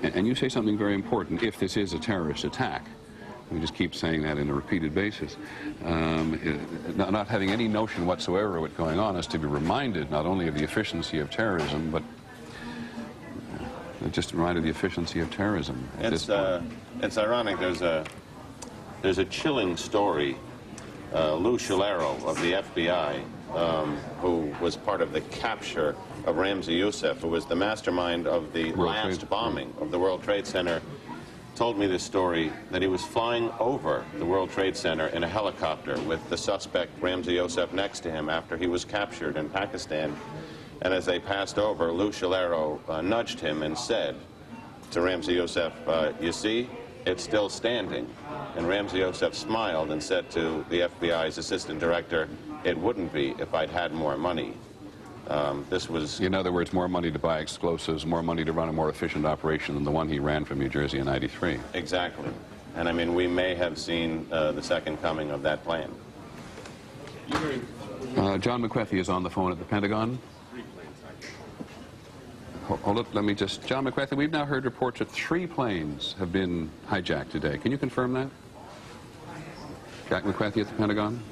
And you say something very important, if this is a terrorist attack. We just keep saying that in a repeated basis. Not having any notion whatsoever of what's going on is to be reminded not only of the efficiency of terrorism, but just reminded of the efficiency of terrorism at this point. It's ironic, there's a chilling story. Lou Sholaro of the FBI, who was part of the capture of Ramzi Youssef, who was the mastermind of the last bombing of the World Trade Center, told me this story, that he was flying over the World Trade Center in a helicopter with the suspect Ramzi Youssef next to him after he was captured in Pakistan. And as they passed over, Lou Sholaro nudged him and said to Ramzi Youssef, you see, it's still standing. And Ramzi Youssef smiled and said to the FBI's assistant director, it wouldn't be if I'd had more money. This was... In other words, more money to buy explosives, more money to run a more efficient operation than the one he ran from New Jersey in '93. Exactly. And I mean, we may have seen the second coming of that plan. John McWethy is on the phone at the Pentagon. Hold up, let me just... John McWethy, we've now heard reports that 3 planes have been hijacked today. Can you confirm that? Jack McWethy at the Pentagon?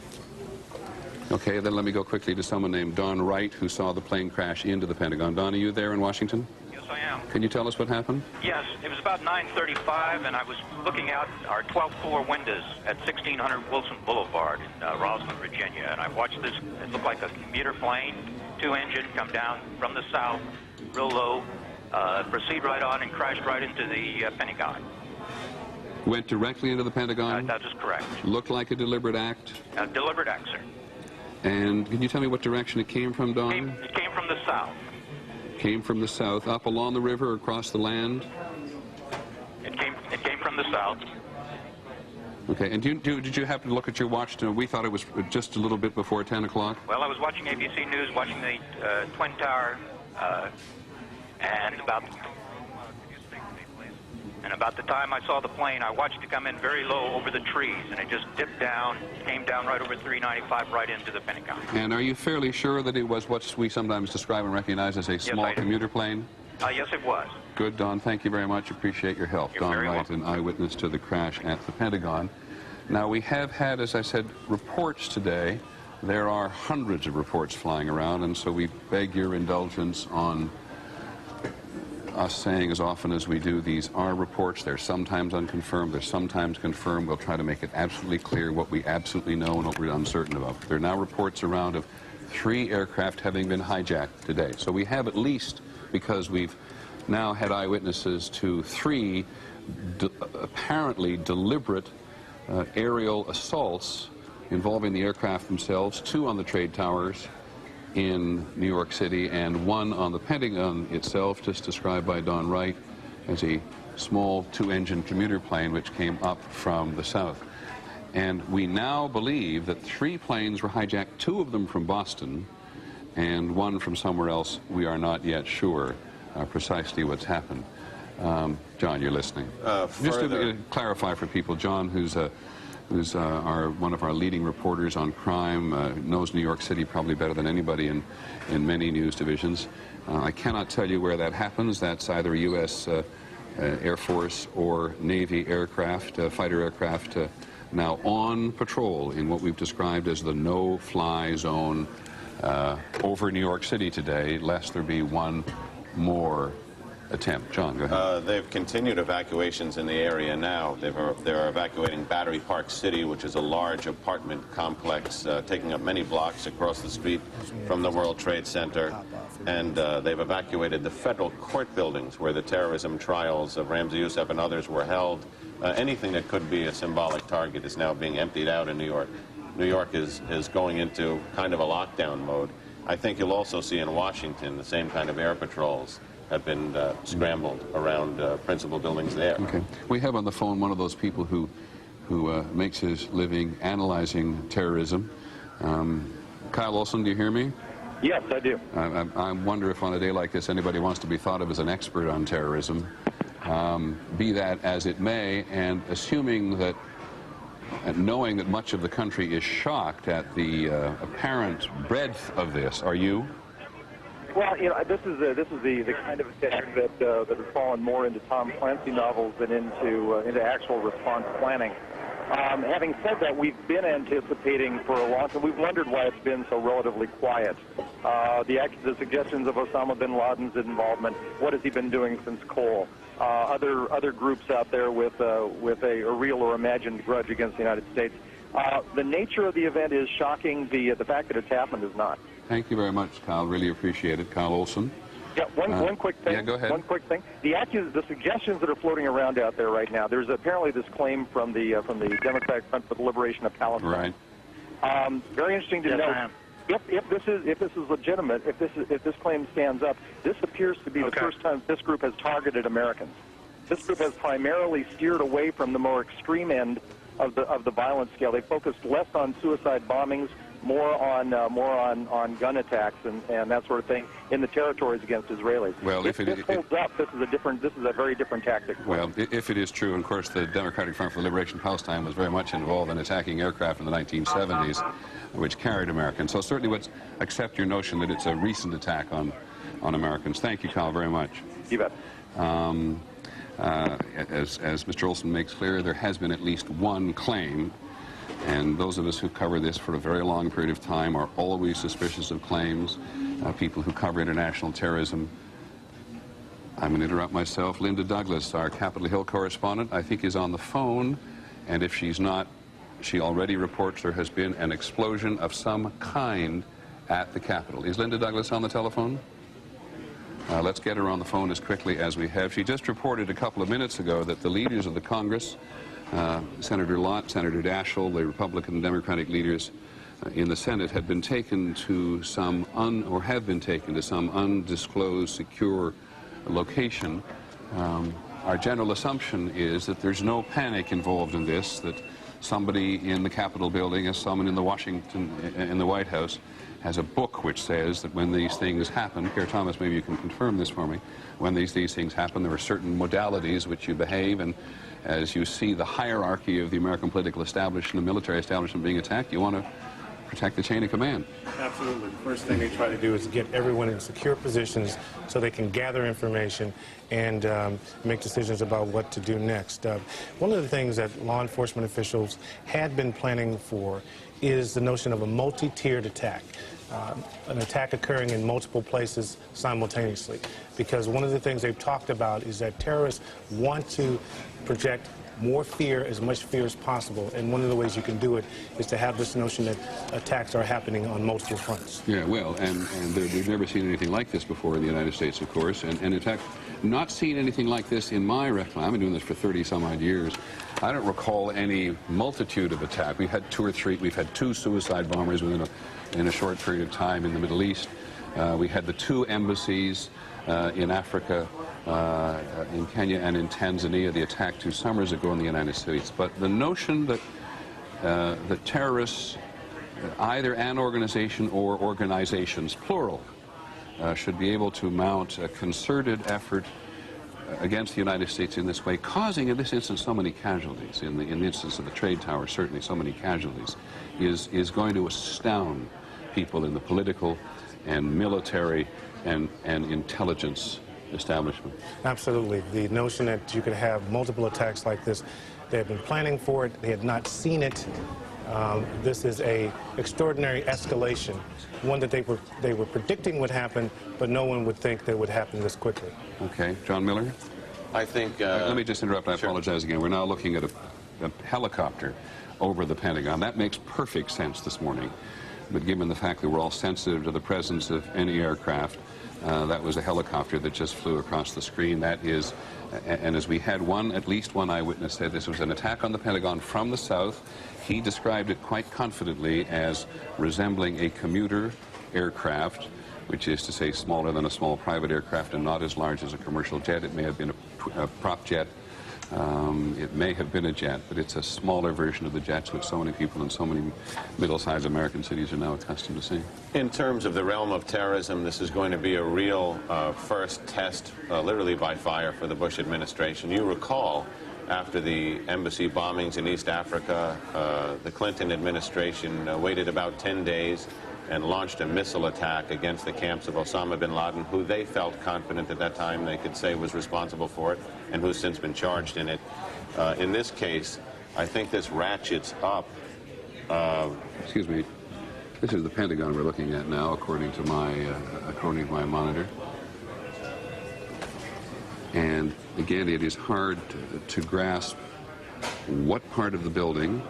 Okay, then let me go quickly to someone named Don Wright, who saw the plane crash into the Pentagon. Don, are you there in Washington? Yes, I am. Can you tell us what happened? Yes, it was about 9:35, and I was looking out our 12th floor windows at 1600 Wilson Boulevard in Rosslyn, Virginia, and I watched this. It looked like a commuter plane, 2-engine, come down from the south, real low, proceed right on and crashed right into the Pentagon. Went directly into the Pentagon? That is correct. Looked like a deliberate act? A deliberate act, sir. And can you tell me what direction it came from, Don? It came from the south. Came from the south, up along the river, across the land? It came from the south. Okay, and did you happen to look at your watch? We thought it was just a little bit before 10 o'clock. Well, I was watching ABC News, watching the Twin Tower, and about the time I saw the plane, I watched it come in very low over the trees, and it just dipped down, came down right over 395, right into the Pentagon. And are you fairly sure that it was what we sometimes describe and recognize as a small commuter plane? Yes, it was. Good, Don. Thank you very much. Appreciate your help. You're Don very Wright, welcome. an eyewitness to the crash at the Pentagon. Now, we have had, as I said, reports today. There are hundreds of reports flying around, and so we beg your indulgence on us saying as often as we do, these are reports. They're sometimes unconfirmed, they're sometimes confirmed. We'll try to make it absolutely clear what we absolutely know and what we're uncertain about. There are now reports around of 3 aircraft having been hijacked today. So we have at least, because we've now had eyewitnesses to 3 apparently deliberate aerial assaults involving the aircraft themselves, 2 on the trade towers in New York City, and 1 on the Pentagon itself, just described by Don Wright as a small 2-engine commuter plane which came up from the south. And we now believe that 3 planes were hijacked, 2 of them from Boston and 1 from somewhere else. We are not yet sure precisely what's happened. John, you're listening. Just to clarify for people, John, who's one of our leading reporters on crime, knows New York City probably better than anybody in many news divisions. I cannot tell you where that happens. That's either a U.S. Air Force or Navy aircraft, fighter aircraft, now on patrol in what we've described as the no-fly zone over New York City today, lest there be one more attempt. John, go ahead. They've continued evacuations in the area now. They're evacuating Battery Park City, which is a large apartment complex taking up many blocks across the street from the World Trade Center. And they've evacuated the federal court buildings where the terrorism trials of Ramzi Youssef and others were held. Anything that could be a symbolic target is now being emptied out in New York. New York is going into kind of a lockdown mode. I think you'll also see in Washington the same kind of air patrols have been scrambled around principal buildings there. Okay. We have on the phone one of those people who makes his living analyzing terrorism. Kyle Olson, do you hear me? Yes, I do. I wonder if on a day like this anybody wants to be thought of as an expert on terrorism. Be that as it may, and assuming that, and knowing that much of the country is shocked at the apparent breadth of this, are you? Well, this is the kind of attack that has fallen more into Tom Clancy novels than into actual response planning. Having said that, we've been anticipating for a long time. We've wondered why it's been so relatively quiet. The suggestions of Osama bin Laden's involvement. What has he been doing since Cole? Other groups out there with a real or imagined grudge against the United States. The nature of the event is shocking. The fact that it's happened is not. Thank you very much, Kyle. Really appreciate it. Kyle Olson. Yeah, one quick thing. Yeah, go ahead. One quick thing. The suggestions that are floating around out there right now. There's apparently this claim from the Democratic Front for the Liberation of Palestine. Right. Very interesting to note. If this is legitimate, if this claim stands up, this appears to be the first time this group has targeted Americans. This group has primarily steered away from the more extreme end of the violence scale. They focused less on suicide bombings, more on gun attacks and that sort of thing in the territories against Israelis. Well, if this holds up, this is a very different tactic. Well, if it is true, and of course the Democratic Front for the Liberation of Palestine was very much involved in attacking aircraft in the 1970s, which carried Americans. So certainly let's accept your notion that it's a recent attack on Americans. Thank you, Kyle, very much. You bet. As Mr. Olson makes clear, there has been at least one claim, and those of us who cover this for a very long period of time are always suspicious of claims. People who cover international terrorism. I'm going to interrupt myself. Linda Douglas, our Capitol Hill correspondent, I think is on the phone, and if she's not, she already reports there has been an explosion of some kind at the Capitol. Is Linda Douglas on the telephone? Let's get her on the phone as quickly as we have. She just reported a couple of minutes ago that the leaders of the Congress, Senator Lott, Senator Daschle, the Republican and Democratic leaders in the Senate, had been taken to some have been taken to some undisclosed secure location. Our general assumption is that there's no panic involved in this, that somebody in the Capitol building, as someone in the White House, has a book which says that when these things happen, Pierre Thomas, maybe you can confirm this for me, when these things happen, there are certain modalities which you behave, and as you see the hierarchy of the American political establishment, the military establishment being attacked, you want to protect the chain of command. Absolutely. The first thing they try to do is get everyone in secure positions so they can gather information and make decisions about what to do next. One of the things that law enforcement officials had been planning for is the notion of a multi-tiered attack. An attack occurring in multiple places simultaneously. Because one of the things they've talked about is that terrorists want to project more fear, as much fear as possible, and one of the ways you can do it is to have this notion that attacks are happening on multiple fronts. Yeah, well, and we've never seen anything like this before in the United States, of course, and in fact, not seen anything like this in my recollection. I've been doing this for 30-some-odd years. I don't recall any multitude of attacks. We've had 2 or 3. We've had 2 suicide bombers in a short period of time in the Middle East. We had the 2 embassies in Africa, in Kenya and in Tanzania, the attack 2 summers ago in the United States. But the notion that the terrorists, either an organization or organizations, plural, should be able to mount a concerted effort against the United States in this way, causing in this instance so many casualties, in the instance of the trade tower certainly so many casualties, is going to astound people in the political and military and intelligence establishment. Absolutely. The notion that you could have multiple attacks like this, they had been planning for it, they had not seen it. This is an extraordinary escalation, one that they were predicting would happen, but no one would think that would happen this quickly. Okay. John Miller? I think... let me just interrupt. I sure. apologize again. We're now looking at a helicopter over the Pentagon. That makes perfect sense this morning. But given the fact that we're all sensitive to the presence of any aircraft, that was a helicopter that just flew across the screen. That is, and as we had at least one eyewitness said this was an attack on the Pentagon from the south. He described it quite confidently as resembling a commuter aircraft, which is to say smaller than a small private aircraft and not as large as a commercial jet. It may have been a prop jet. It may have been a jet, but it's a smaller version of the jets which so many people in so many middle-sized American cities are now accustomed to seeing. In terms of the realm of terrorism, this is going to be a real first test, literally by fire, for the Bush administration. You recall, after the embassy bombings in East Africa, the Clinton administration waited about 10 days and launched a missile attack against the camps of Osama bin Laden, who they felt confident at that time they could say was responsible for it, and who's since been charged in it. In this case, I think this ratchets up. Excuse me. This is the Pentagon we're looking at now, according to my monitor. And again, it is hard to grasp what part of the building.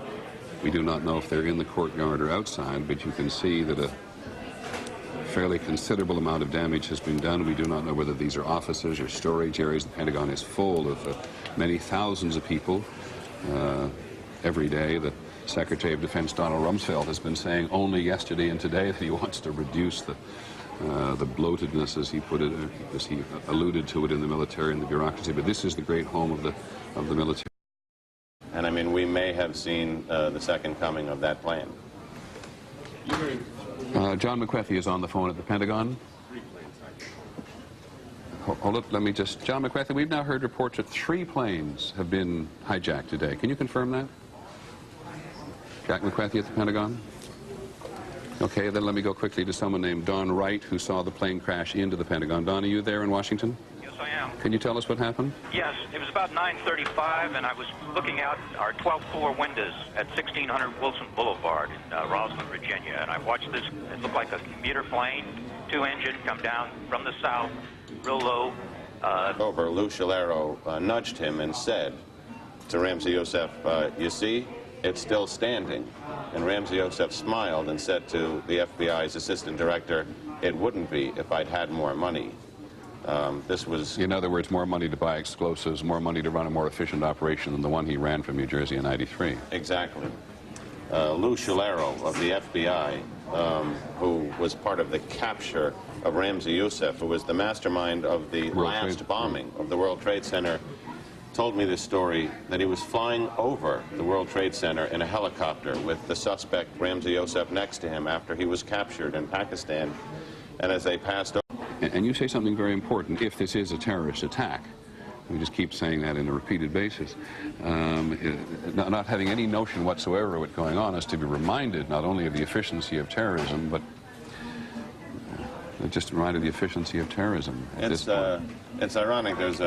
We do not know if they're in the courtyard or outside, but you can see that a fairly considerable amount of damage has been done. We do not know whether these are offices or storage areas. The Pentagon is full of many thousands of people every day. The Secretary of Defense, Donald Rumsfeld, has been saying only yesterday and today that he wants to reduce the bloatedness, as he put it, as he alluded to it, in the military and the bureaucracy. But this is the great home of the military. And I mean, we may have seen the second coming of that plan. John McWethy is on the phone at the Pentagon. Hold up, let me just... John McWethy, we've now heard reports that 3 planes have been hijacked today. Can you confirm that? Jack McWethy at the Pentagon? Okay, then let me go quickly to someone named Don Wright, who saw the plane crash into the Pentagon. Don, are you there in Washington? Yes, I am. Can you tell us what happened? Yes, it was about 9:35, and I was looking out our 12th floor windows at 1600 Wilson Boulevard in Rosslyn, Virginia, and I watched this. It looked like a commuter plane, 2-engine, come down from the south, real low. Over, Lou Shalero nudged him and said to Ramzi Youssef, you see, it's still standing. And Ramzi Youssef smiled and said to the FBI's assistant director, it wouldn't be if I'd had more money. This was... In other words, more money to buy explosives, more money to run a more efficient operation than the one he ran from New Jersey in '93. Exactly. Lou Shalero of the FBI, who was part of the capture of Ramzi Youssef, who was the mastermind of the last bombing of the World Trade Center, told me this story, that he was flying over the World Trade Center in a helicopter with the suspect, Ramzi Youssef, next to him after he was captured in Pakistan. And as they passed over... And you say something very important, if this is a terrorist attack. We just keep saying that on a repeated basis. Not having any notion whatsoever of what's going on is to be reminded not only of the efficiency of terrorism, but just reminded of the efficiency of terrorism at this point. It's ironic, there's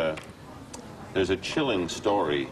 a chilling story